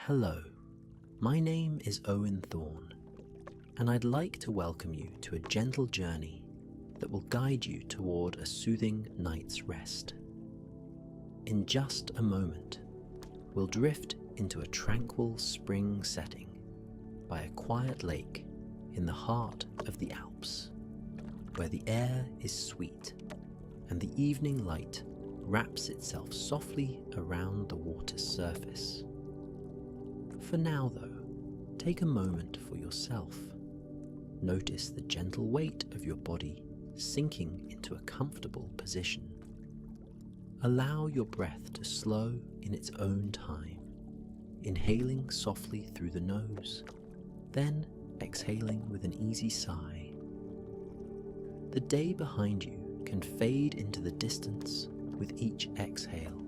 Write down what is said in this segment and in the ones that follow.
Hello, my name is Owen Thorne, and I'd like to welcome you to a gentle journey that will guide you toward a soothing night's rest. In just a moment, we'll drift into a tranquil spring setting by a quiet lake in the heart of the Alps, where the air is sweet and the evening light wraps itself softly around the water's surface. For now, though, take a moment for yourself. Notice the gentle weight of your body sinking into a comfortable position. Allow your breath to slow in its own time, inhaling softly through the nose, then exhaling with an easy sigh. The day behind you can fade into the distance with each exhale.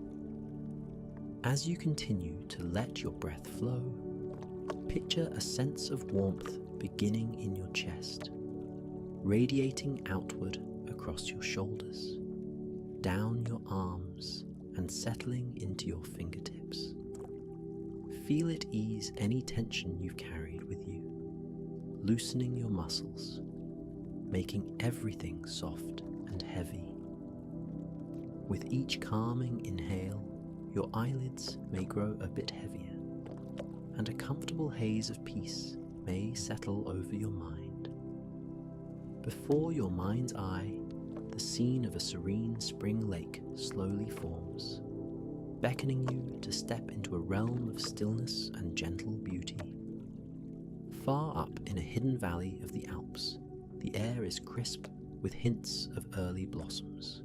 As you continue to let your breath flow, picture a sense of warmth beginning in your chest, radiating outward across your shoulders, down your arms, and settling into your fingertips. Feel it ease any tension you've carried with you, loosening your muscles, making everything soft and heavy. With each calming inhale, your eyelids may grow a bit heavier, and a comfortable haze of peace may settle over your mind. Before your mind's eye, the scene of a serene spring lake slowly forms, beckoning you to step into a realm of stillness and gentle beauty. Far up in a hidden valley of the Alps, the air is crisp with hints of early blossoms.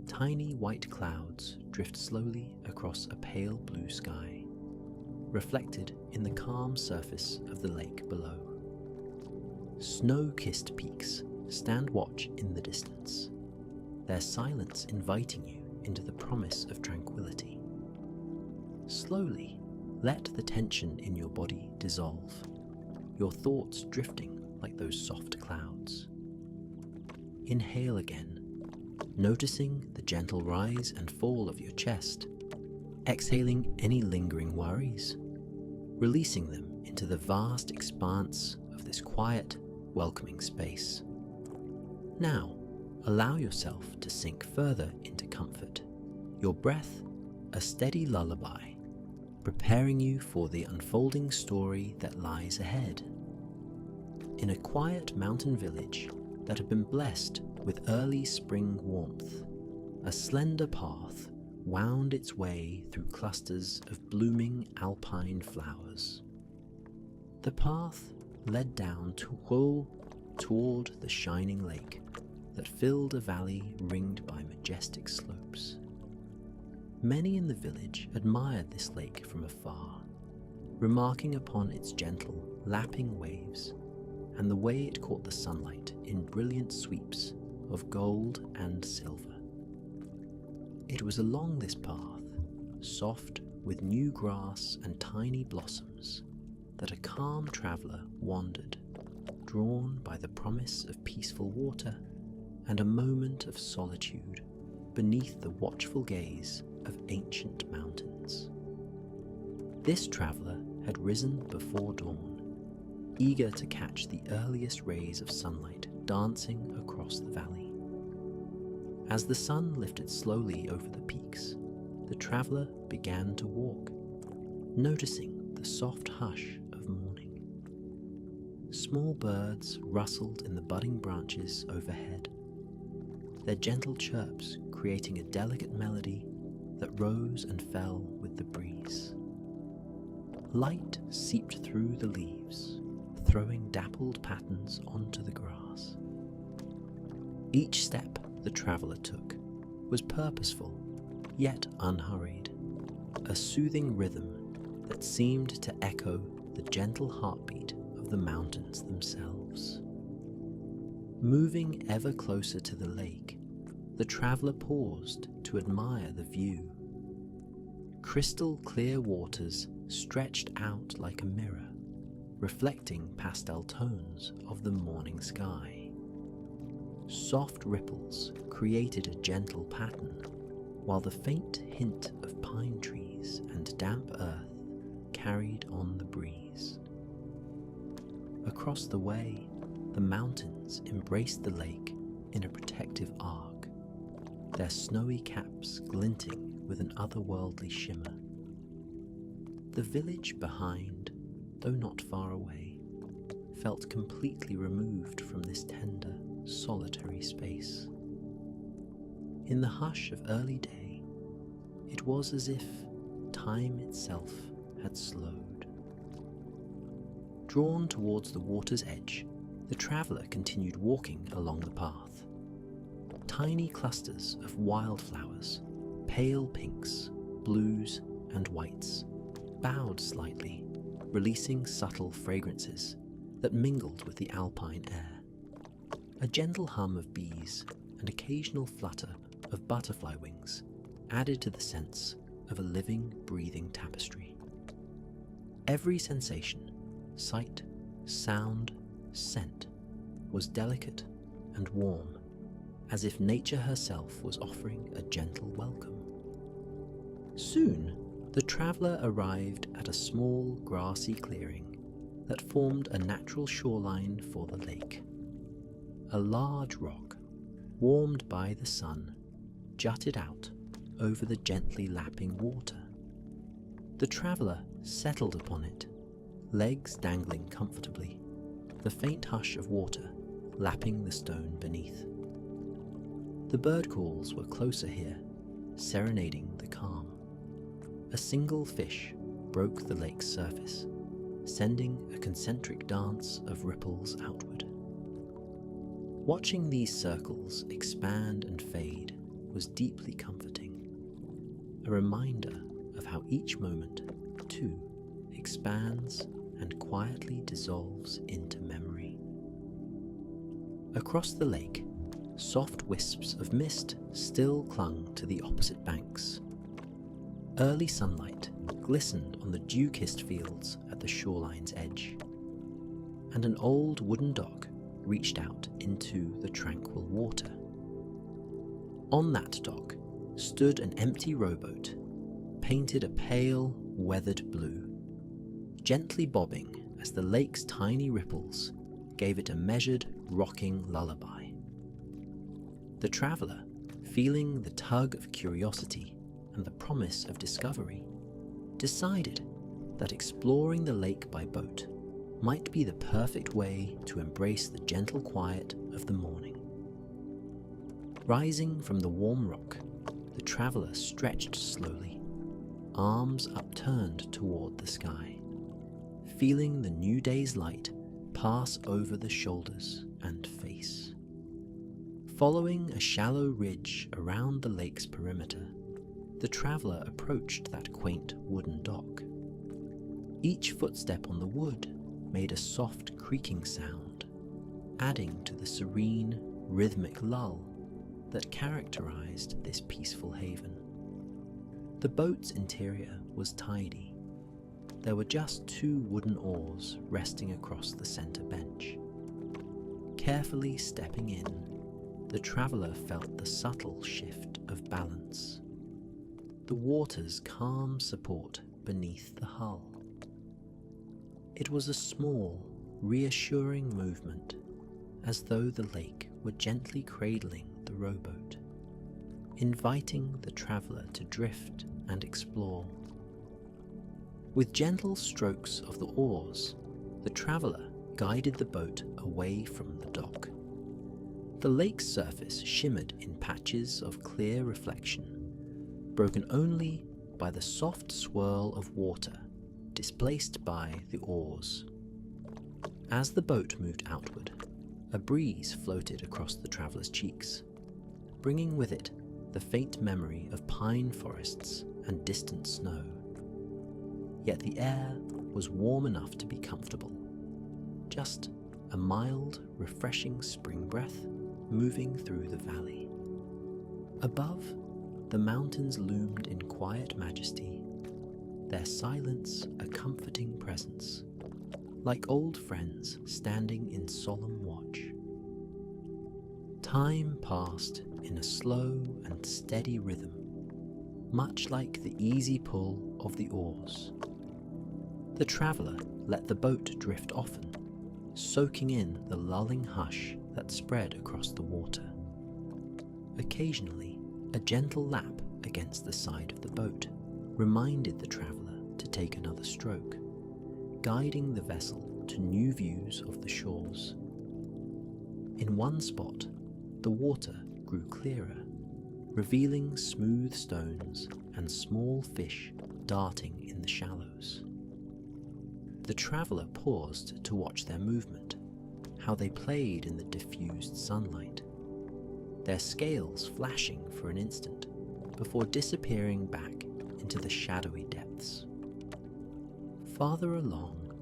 Tiny white clouds drift slowly across a pale blue sky, reflected in the calm surface of the lake below. Snow-kissed peaks stand watch in the distance, their silence inviting you into the promise of tranquility. Slowly, let the tension in your body dissolve, your thoughts drifting like those soft clouds. Inhale again, noticing the gentle rise and fall of your chest, exhaling any lingering worries, releasing them into the vast expanse of this quiet, welcoming space. Now, allow yourself to sink further into comfort, your breath a steady lullaby, preparing you for the unfolding story that lies ahead. In a quiet mountain village that had been blessed with early spring warmth, a slender path wound its way through clusters of blooming alpine flowers. The path led down toward the shining lake that filled a valley ringed by majestic slopes. Many in the village admired this lake from afar, remarking upon its gentle, lapping waves and the way it caught the sunlight in brilliant sweeps of gold and silver. It was along this path, soft with new grass and tiny blossoms, that a calm traveller wandered, drawn by the promise of peaceful water and a moment of solitude beneath the watchful gaze of ancient mountains. This traveller had risen before dawn, eager to catch the earliest rays of sunlight dancing across the valley. As the sun lifted slowly over the peaks, the traveller began to walk, noticing the soft hush of morning. Small birds rustled in the budding branches overhead, their gentle chirps creating a delicate melody that rose and fell with the breeze. Light seeped through the leaves, throwing dappled patterns onto the grass. Each step the traveller took was purposeful, yet unhurried, a soothing rhythm that seemed to echo the gentle heartbeat of the mountains themselves. Moving ever closer to the lake, the traveller paused to admire the view. Crystal clear waters stretched out like a mirror, reflecting pastel tones of the morning sky. Soft ripples created a gentle pattern, while the faint hint of pine trees and damp earth carried on the breeze. Across the way, the mountains embraced the lake in a protective arc, their snowy caps glinting with an otherworldly shimmer. The village behind, though not far away, felt completely removed from this tender, solitary space. In the hush of early day, it was as if time itself had slowed. Drawn towards the water's edge, the traveller continued walking along the path. Tiny clusters of wildflowers, pale pinks, blues, and whites, bowed slightly, releasing subtle fragrances that mingled with the alpine air. A gentle hum of bees and occasional flutter of butterfly wings added to the sense of a living, breathing tapestry. Every sensation, sight, sound, scent, was delicate and warm, as if nature herself was offering a gentle welcome. Soon, the traveller arrived at a small grassy clearing that formed a natural shoreline for the lake. A large rock, warmed by the sun, jutted out over the gently lapping water. The traveller settled upon it, legs dangling comfortably, the faint hush of water lapping the stone beneath. The bird calls were closer here, serenading the calm. A single fish broke the lake's surface, sending a concentric dance of ripples outward. Watching these circles expand and fade was deeply comforting, a reminder of how each moment, too, expands and quietly dissolves into memory. Across the lake, soft wisps of mist still clung to the opposite banks. Early sunlight glistened on the dew-kissed fields at the shoreline's edge, and an old wooden dock reached out into the tranquil water. On that dock stood an empty rowboat, painted a pale, weathered blue, gently bobbing as the lake's tiny ripples gave it a measured, rocking lullaby. The traveller, feeling the tug of curiosity and the promise of discovery, decided that exploring the lake by boat might be the perfect way to embrace the gentle quiet of the morning. Rising from the warm rock, the traveller stretched slowly, arms upturned toward the sky, feeling the new day's light pass over the shoulders and face. Following a shallow ridge around the lake's perimeter, the traveller approached that quaint wooden dock. Each footstep on the wood made a soft creaking sound, adding to the serene, rhythmic lull that characterized this peaceful haven. The boat's interior was tidy. There were just 2 wooden oars resting across the center bench. Carefully stepping in, the traveller felt the subtle shift of balance, the water's calm support beneath the hull. It was a small, reassuring movement, as though the lake were gently cradling the rowboat, inviting the traveller to drift and explore. With gentle strokes of the oars, the traveller guided the boat away from the dock. The lake's surface shimmered in patches of clear reflection, broken only by the soft swirl of water displaced by the oars. As the boat moved outward, a breeze floated across the traveller's cheeks, bringing with it the faint memory of pine forests and distant snow. Yet the air was warm enough to be comfortable, just a mild, refreshing spring breath moving through the valley. Above, the mountains loomed in quiet majesty, their silence a comforting presence, like old friends standing in solemn watch. Time passed in a slow and steady rhythm, much like the easy pull of the oars. The traveller let the boat drift often, soaking in the lulling hush that spread across the water. Occasionally, a gentle lap against the side of the boat reminded the traveller to take another stroke, guiding the vessel to new views of the shores. In one spot, the water grew clearer, revealing smooth stones and small fish darting in the shallows. The traveller paused to watch their movement, how they played in the diffused sunlight, their scales flashing for an instant before disappearing back into the shadowy depths. Farther along,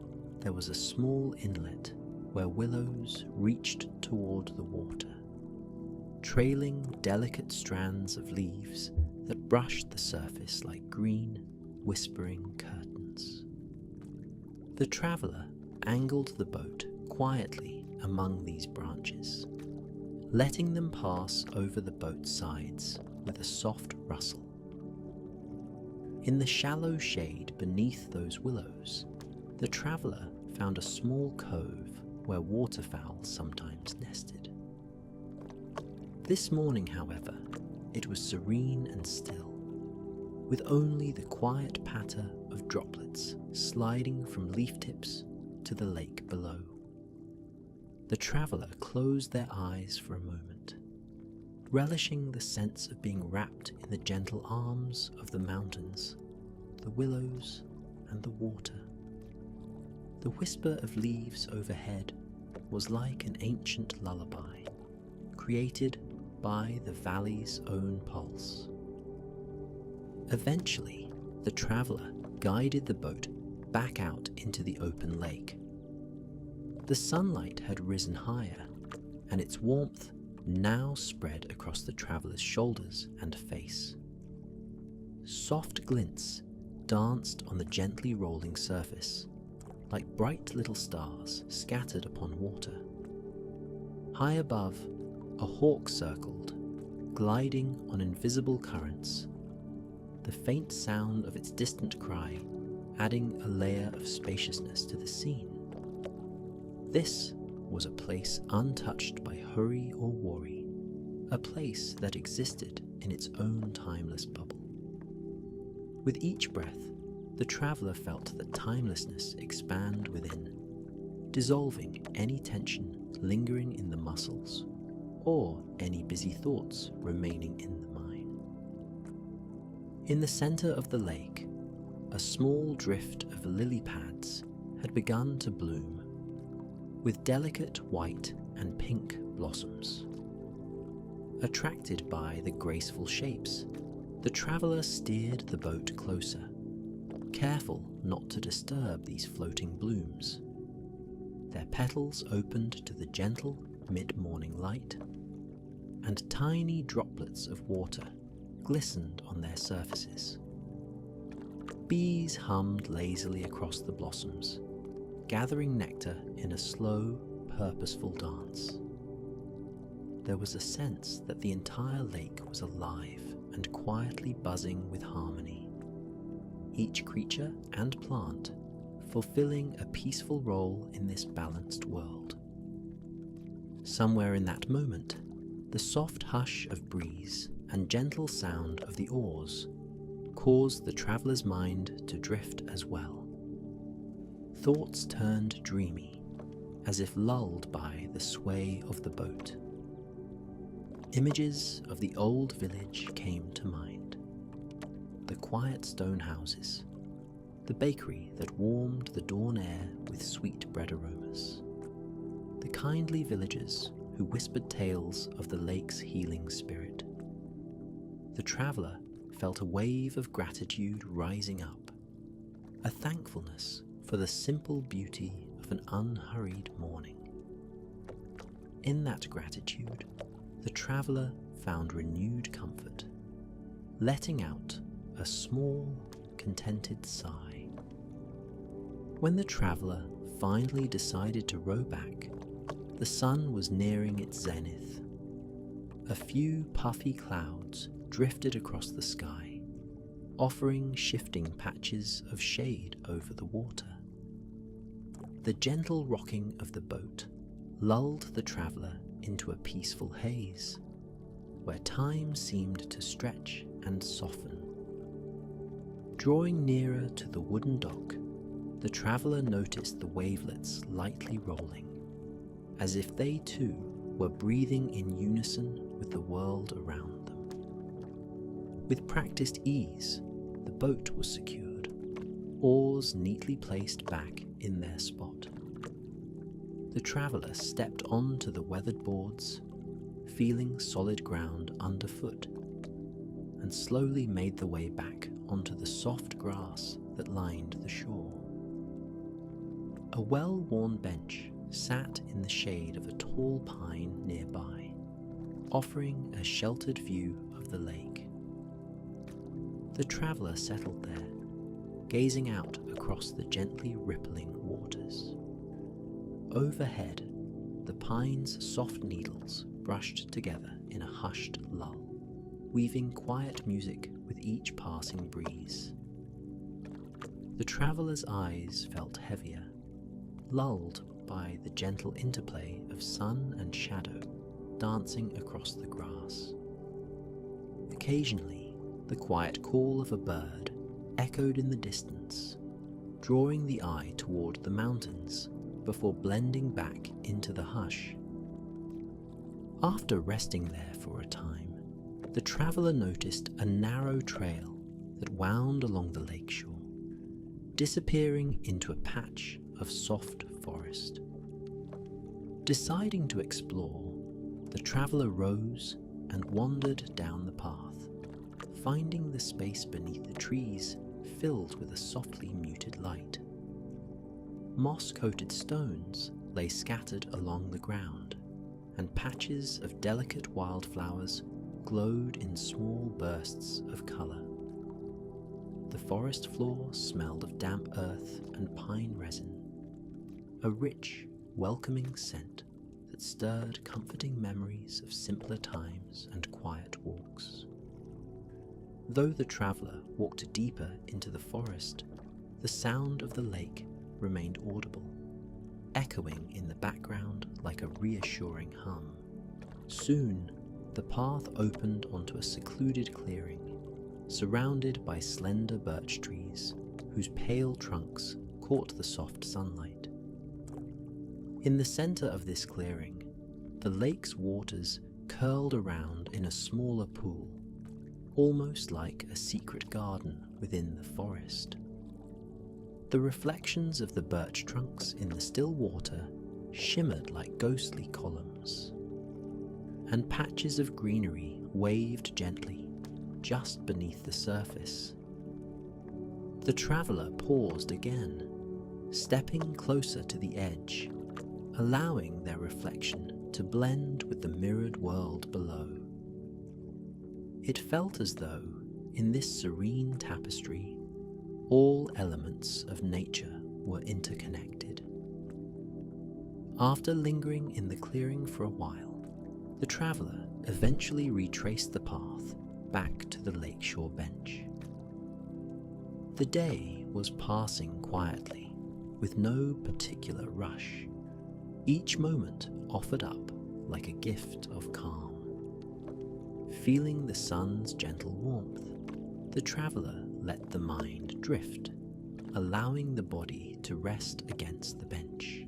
there was a small inlet where willows reached toward the water, trailing delicate strands of leaves that brushed the surface like green, whispering curtains. The traveller angled the boat quietly among these branches, letting them pass over the boat's sides with a soft rustle. In the shallow shade beneath those willows, the traveller found a small cove where waterfowl sometimes nested. This morning, however, it was serene and still, with only the quiet patter of droplets sliding from leaf tips to the lake below. The traveller closed their eyes for a moment, relishing the sense of being wrapped in the gentle arms of the mountains, the willows, and the water. The whisper of leaves overhead was like an ancient lullaby, created by the valley's own pulse. Eventually, the traveller guided the boat back out into the open lake. The sunlight had risen higher, and its warmth now spread across the traveller's shoulders and face. Soft glints danced on the gently rolling surface, like bright little stars scattered upon water. High above, a hawk circled, gliding on invisible currents, the faint sound of its distant cry adding a layer of spaciousness to the scene. This was a place untouched by hurry or worry, a place that existed in its own timeless bubble. With each breath, the traveller felt the timelessness expand within, dissolving any tension lingering in the muscles or any busy thoughts remaining in the mind. In the centre of the lake, a small drift of lily pads had begun to bloom, with delicate white and pink blossoms. Attracted by the graceful shapes, the traveller steered the boat closer, careful not to disturb these floating blooms. Their petals opened to the gentle mid-morning light, and tiny droplets of water glistened on their surfaces. Bees hummed lazily across the blossoms, gathering nectar in a slow, purposeful dance. There was a sense that the entire lake was alive and quietly buzzing with harmony, each creature and plant fulfilling a peaceful role in this balanced world. Somewhere in that moment, the soft hush of breeze and gentle sound of the oars caused the traveller's mind to drift as well. Thoughts turned dreamy, as if lulled by the sway of the boat. Images of the old village came to mind. The quiet stone houses, the bakery that warmed the dawn air with sweet bread aromas, the kindly villagers who whispered tales of the lake's healing spirit. The traveller felt a wave of gratitude rising up, a thankfulness for the simple beauty of an unhurried morning. In that gratitude, the traveller found renewed comfort, letting out a small, contented sigh. When the traveller finally decided to row back, the sun was nearing its zenith. A few puffy clouds drifted across the sky, offering shifting patches of shade over the water. The gentle rocking of the boat lulled the traveller into a peaceful haze, where time seemed to stretch and soften. Drawing nearer to the wooden dock, the traveller noticed the wavelets lightly rolling, as if they too were breathing in unison with the world around them. With practiced ease, the boat was secured, oars neatly placed back in their spot. The traveller stepped onto the weathered boards, feeling solid ground underfoot, and slowly made the way back onto the soft grass that lined the shore. A well-worn bench sat in the shade of a tall pine nearby, offering a sheltered view of the lake. The traveller settled there, gazing out across the gently rippling waters. Overhead, the pine's soft needles brushed together in a hushed lull, weaving quiet music with each passing breeze. The traveller's eyes felt heavier, lulled by the gentle interplay of sun and shadow dancing across the grass. Occasionally, the quiet call of a bird echoed in the distance, drawing the eye toward the mountains before blending back into the hush. After resting there for a time, the traveller noticed a narrow trail that wound along the lakeshore, disappearing into a patch of soft forest. Deciding to explore, the traveller rose and wandered down the path, finding the space beneath the trees filled with a softly muted light. Moss-coated stones lay scattered along the ground, and patches of delicate wildflowers glowed in small bursts of colour. The forest floor smelled of damp earth and pine resin, a rich, welcoming scent that stirred comforting memories of simpler times and quiet walks. Though the traveller walked deeper into the forest, the sound of the lake remained audible, echoing in the background like a reassuring hum. Soon, the path opened onto a secluded clearing, surrounded by slender birch trees whose pale trunks caught the soft sunlight. In the centre of this clearing, the lake's waters curled around in a smaller pool, almost like a secret garden within the forest. The reflections of the birch trunks in the still water shimmered like ghostly columns, and patches of greenery waved gently just beneath the surface. The traveller paused again, stepping closer to the edge, allowing their reflection to blend with the mirrored world below. It felt as though, in this serene tapestry, all elements of nature were interconnected. After lingering in the clearing for a while, the traveller eventually retraced the path back to the lakeshore bench. The day was passing quietly, with no particular rush. Each moment offered up like a gift of calm. Feeling the sun's gentle warmth, the traveller let the mind drift, allowing the body to rest against the bench.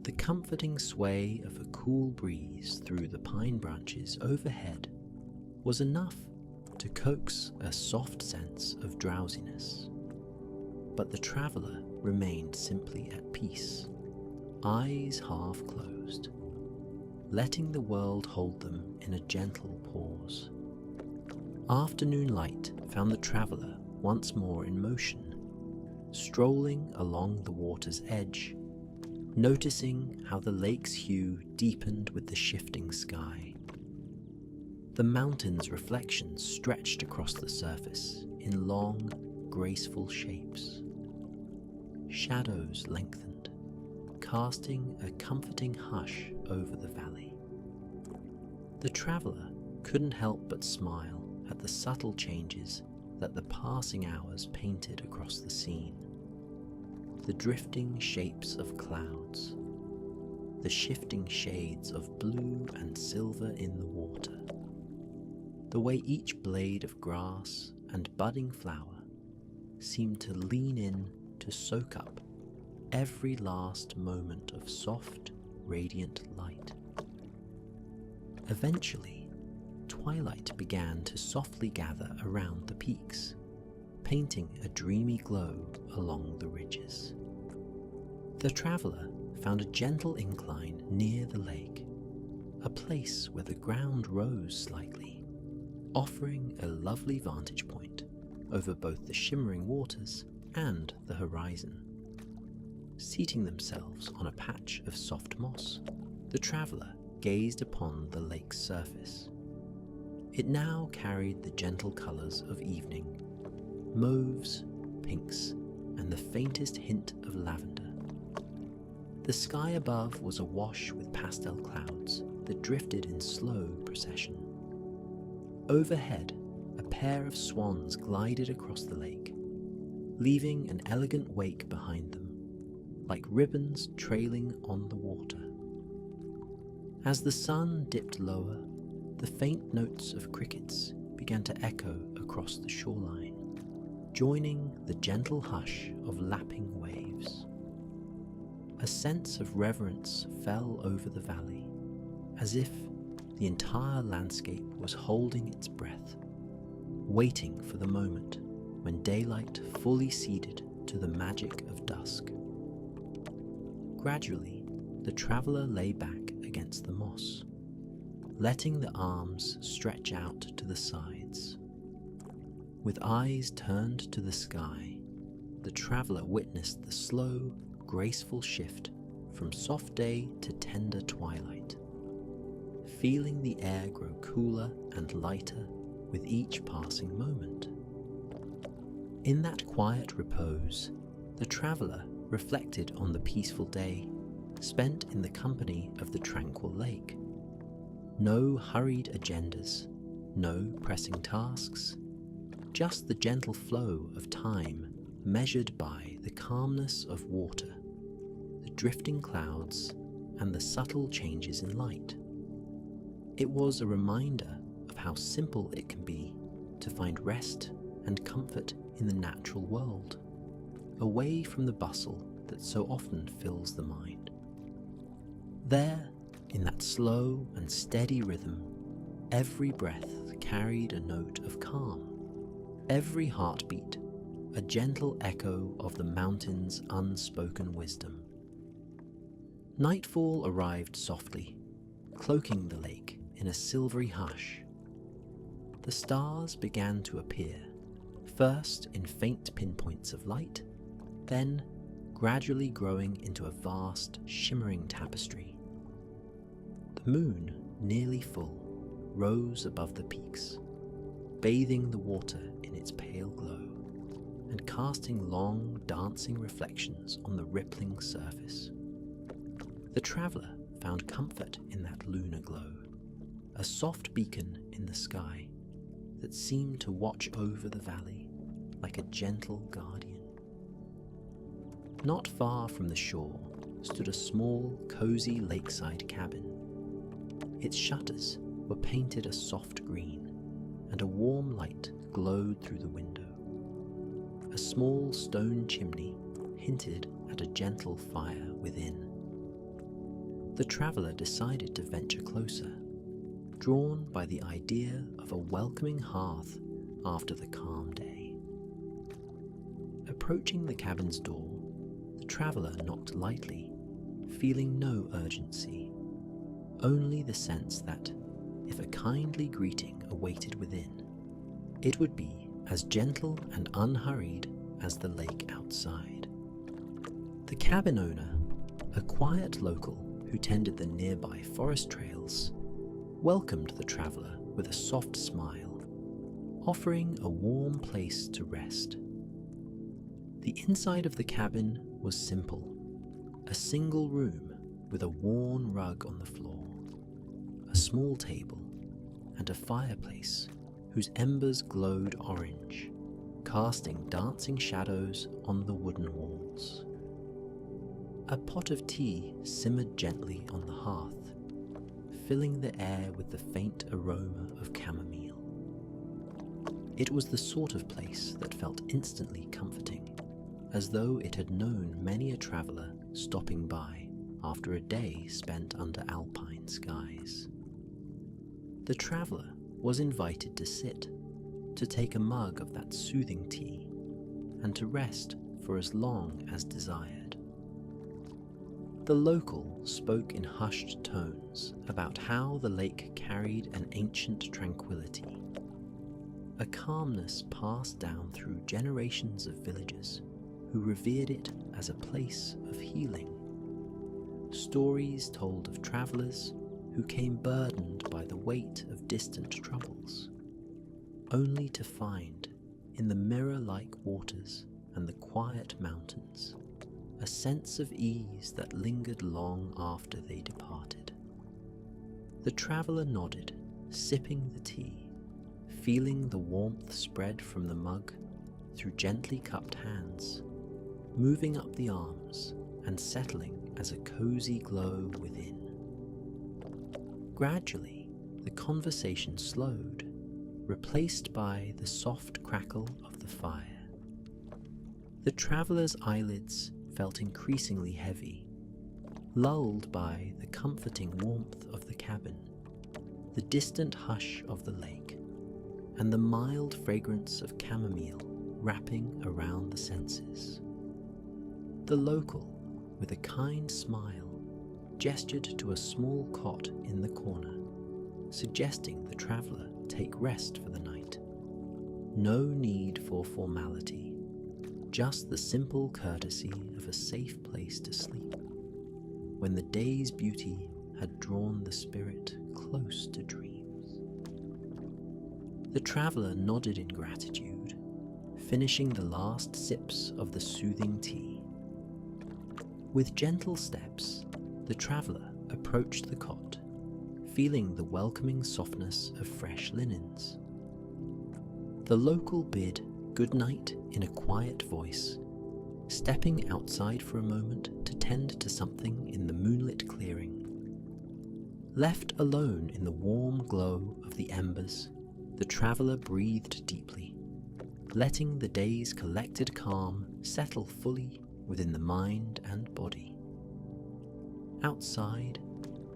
The comforting sway of a cool breeze through the pine branches overhead was enough to coax a soft sense of drowsiness. But the traveller remained simply at peace, eyes half closed, letting the world hold them in a gentle pause. Afternoon light found the traveller once more in motion, strolling along the water's edge, noticing how the lake's hue deepened with the shifting sky. The mountain's reflections stretched across the surface in long, graceful shapes. Shadows lengthened, casting a comforting hush over the valley. The traveller couldn't help but smile at the subtle changes that the passing hours painted across the scene. the drifting shapes of clouds, the shifting shades of blue and silver in the water, the way each blade of grass and budding flower seemed to lean in to soak up every last moment of soft, radiant light. Eventually, twilight began to softly gather around the peaks, painting a dreamy glow along the ridges. The traveller found a gentle incline near the lake, a place where the ground rose slightly, offering a lovely vantage point over both the shimmering waters and the horizon. Seating themselves on a patch of soft moss, the traveller gazed upon the lake's surface. It now carried the gentle colours of evening, mauves, pinks, and the faintest hint of lavender. The sky above was awash with pastel clouds that drifted in slow procession. Overhead, a pair of swans glided across the lake, leaving an elegant wake behind them, like ribbons trailing on the water. As the sun dipped lower, the faint notes of crickets began to echo across the shoreline, joining the gentle hush of lapping waves. A sense of reverence fell over the valley, as if the entire landscape was holding its breath, waiting for the moment when daylight fully ceded to the magic of dusk. Gradually, the traveller lay back against the moss, letting the arms stretch out to the sides. With eyes turned to the sky, the traveller witnessed the slow, graceful shift from soft day to tender twilight, feeling the air grow cooler and lighter with each passing moment. In that quiet repose, the traveller reflected on the peaceful day spent in the company of the tranquil lake. No hurried agendas, no pressing tasks, just the gentle flow of time measured by the calmness of water, the drifting clouds, and the subtle changes in light. It was a reminder of how simple it can be to find rest and comfort in the natural world, away from the bustle that so often fills the mind. There, in that slow and steady rhythm, every breath carried a note of calm, every heartbeat a gentle echo of the mountain's unspoken wisdom. Nightfall arrived softly, cloaking the lake in a silvery hush. The stars began to appear, first in faint pinpoints of light, then gradually growing into a vast, shimmering tapestry. The moon, nearly full, rose above the peaks, bathing the water in its pale glow, and casting long, dancing reflections on the rippling surface. The traveller found comfort in that lunar glow, a soft beacon in the sky that seemed to watch over the valley like a gentle guardian. Not far from the shore stood a small, cosy lakeside cabin. Its shutters were painted a soft green, and a warm light glowed through the window. A small stone chimney hinted at a gentle fire within. The traveller decided to venture closer, drawn by the idea of a welcoming hearth after the calm day. Approaching the cabin's door, the traveller knocked lightly, feeling no urgency, only the sense that, if a kindly greeting awaited within, it would be as gentle and unhurried as the lake outside. The cabin owner, a quiet local who tended the nearby forest trails, welcomed the traveller with a soft smile, offering a warm place to rest. The inside of the cabin was simple, a single room with a worn rug on the floor, a small table, and a fireplace whose embers glowed orange, casting dancing shadows on the wooden walls. A pot of tea simmered gently on the hearth, filling the air with the faint aroma of chamomile. It was the sort of place that felt instantly comforting, as though it had known many a traveller stopping by after a day spent under Alpine skies. The traveller was invited to sit, to take a mug of that soothing tea, and to rest for as long as desired. The local spoke in hushed tones about how the lake carried an ancient tranquility, a calmness passed down through generations of villagers who revered it as a place of healing. Stories told of travellers who came burdened by the weight of distant troubles, only to find, in the mirror-like waters and the quiet mountains, a sense of ease that lingered long after they departed. The traveller nodded, sipping the tea, feeling the warmth spread from the mug through gently cupped hands, moving up the arms and settling as a cosy glow within. Gradually, the conversation slowed, replaced by the soft crackle of the fire. The traveller's eyelids felt increasingly heavy, lulled by the comforting warmth of the cabin, the distant hush of the lake, and the mild fragrance of chamomile wrapping around the senses. The local, with a kind smile, gestured to a small cot in the corner, suggesting the traveller take rest for the night. No need for formality, just the simple courtesy of a safe place to sleep, when the day's beauty had drawn the spirit close to dreams. The traveller nodded in gratitude, finishing the last sips of the soothing tea. With gentle steps, the traveller approached the cot, feeling the welcoming softness of fresh linens. The local bid good night in a quiet voice, stepping outside for a moment to tend to something in the moonlit clearing. Left alone in the warm glow of the embers, the traveller breathed deeply, letting the day's collected calm settle fully within the mind and body. Outside,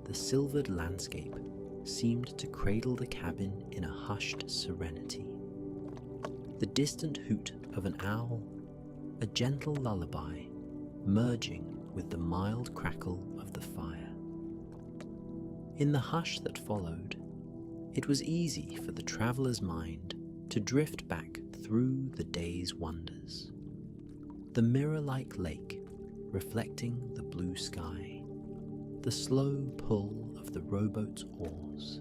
the silvered landscape seemed to cradle the cabin in a hushed serenity. The distant hoot of an owl, a gentle lullaby, merging with the mild crackle of the fire. In the hush that followed, it was easy for the traveller's mind to drift back through the day's wonders. The mirror-like lake reflecting the blue sky, the slow pull of the rowboat's oars,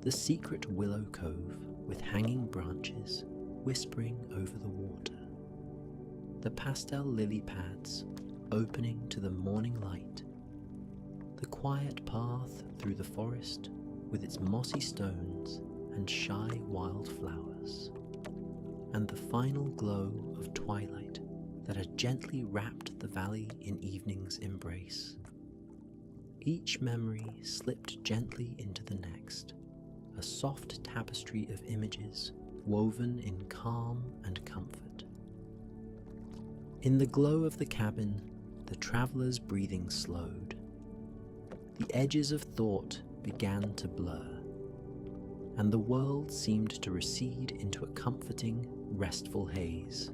the secret willow cove with hanging branches whispering over the water, the pastel lily pads opening to the morning light, the quiet path through the forest with its mossy stones and shy wildflowers, and the final glow of twilight that had gently wrapped the valley in evening's embrace. Each memory slipped gently into the next, a soft tapestry of images woven in calm and comfort. In the glow of the cabin, the traveller's breathing slowed. The edges of thought began to blur, and the world seemed to recede into a comforting, restful haze.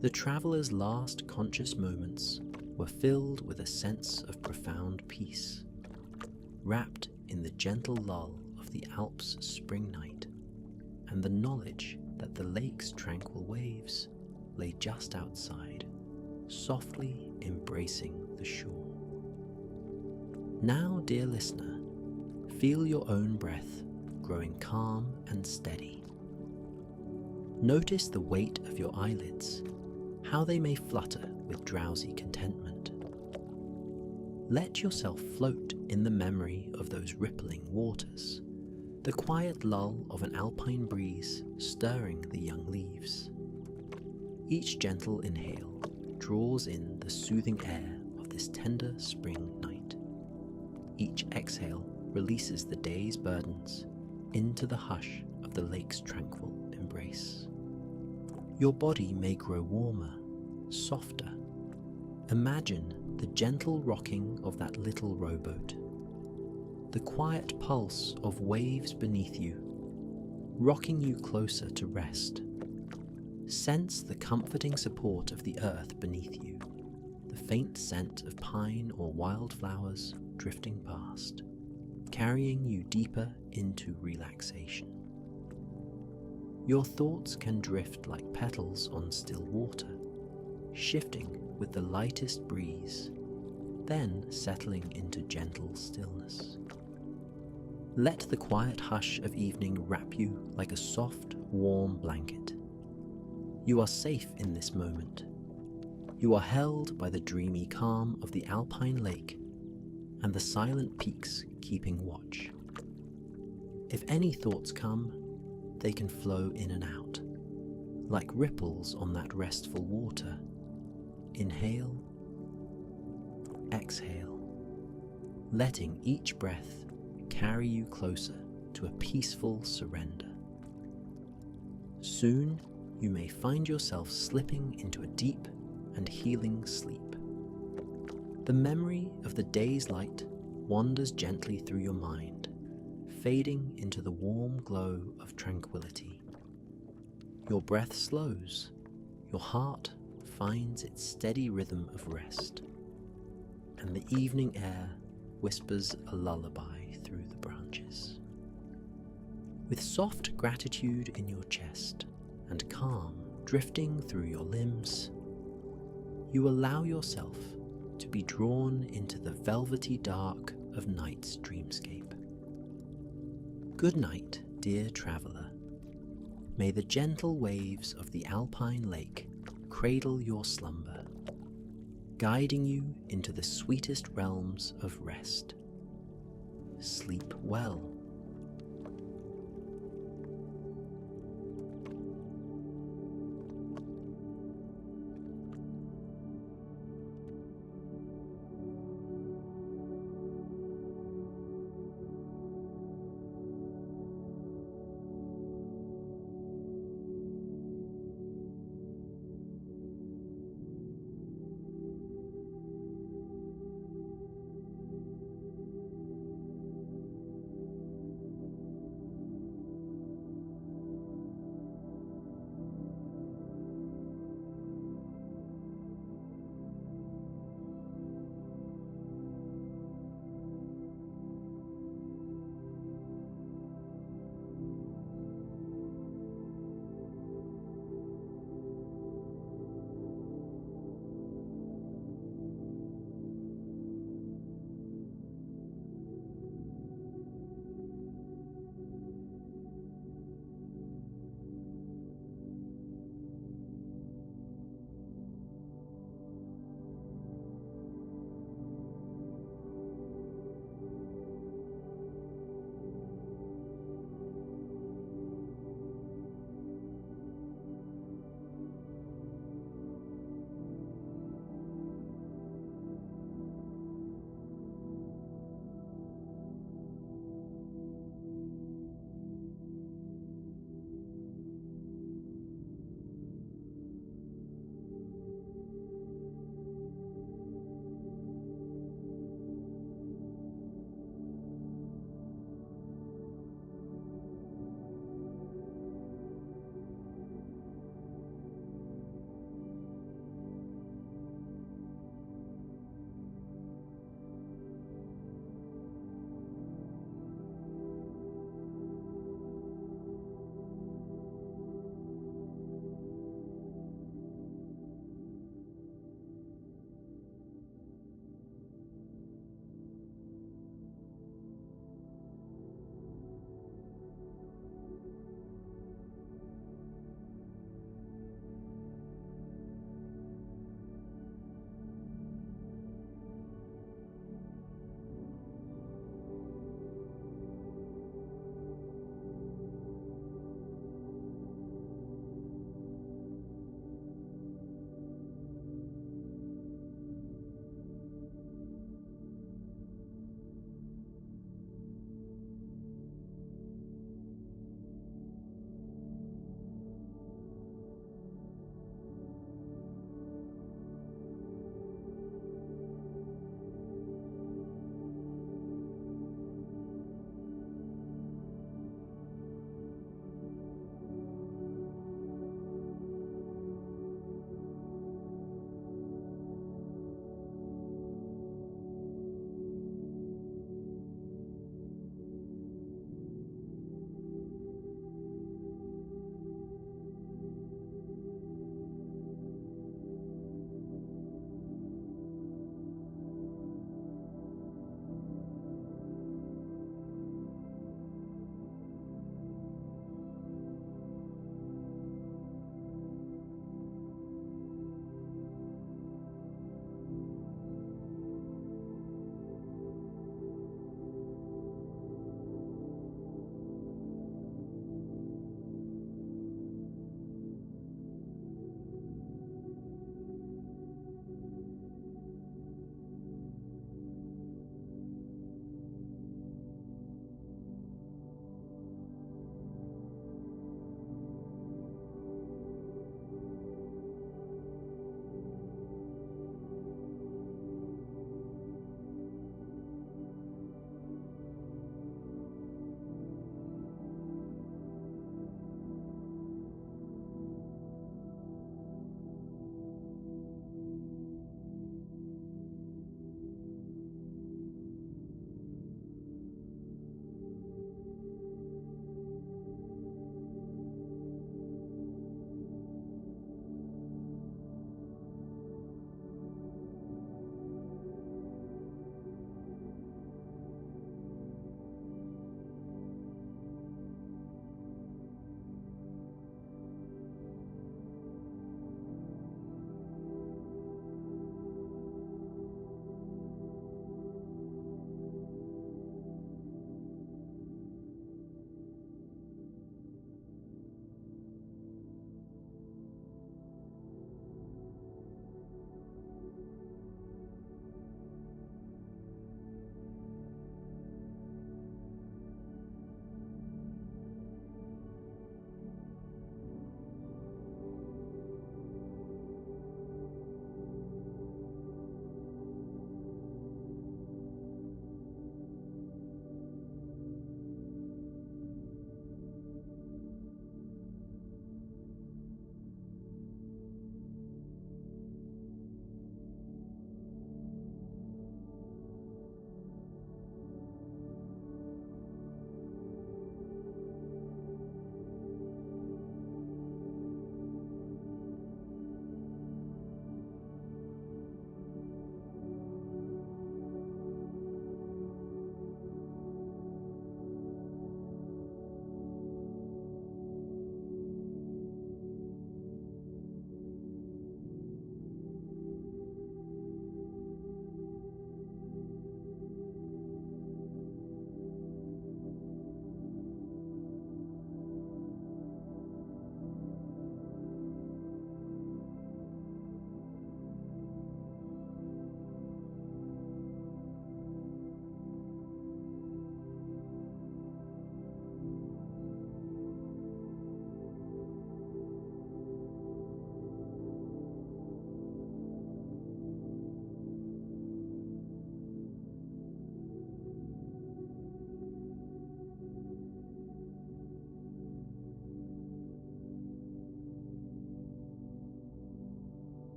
The traveller's last conscious moments were filled with a sense of profound peace, wrapped in the gentle lull of the Alps' spring night, and the knowledge that the lake's tranquil waves lay just outside, softly embracing the shore. Now, dear listener, feel your own breath growing calm and steady. Notice the weight of your eyelids, how they may flutter with drowsy contentment. Let yourself float in the memory of those rippling waters, the quiet lull of an alpine breeze stirring the young leaves. Each gentle inhale draws in the soothing air of this tender spring night. Each exhale releases the day's burdens into the hush of the lake's tranquil embrace. Your body may grow warmer, softer. Imagine the gentle rocking of that little rowboat, the quiet pulse of waves beneath you, rocking you closer to rest. Sense the comforting support of the earth beneath you, the faint scent of pine or wildflowers drifting past, carrying you deeper into relaxation. Your thoughts can drift like petals on still water, shifting with the lightest breeze, then settling into gentle stillness. Let the quiet hush of evening wrap you like a soft, warm blanket. You are safe in this moment. You are held by the dreamy calm of the Alpine lake and the silent peaks keeping watch. If any thoughts come, they can flow in and out, like ripples on that restful water. Inhale, exhale, letting each breath carry you closer to a peaceful surrender. Soon, you may find yourself slipping into a deep and healing sleep. The memory of the day's light wanders gently through your mind, fading into the warm glow of tranquility. Your breath slows, your heart finds its steady rhythm of rest, and the evening air whispers a lullaby through the branches. With soft gratitude in your chest and calm drifting through your limbs, you allow yourself to be drawn into the velvety dark of night's dreamscape. Good night, dear traveller. May the gentle waves of the Alpine lake cradle your slumber, guiding you into the sweetest realms of rest. Sleep well.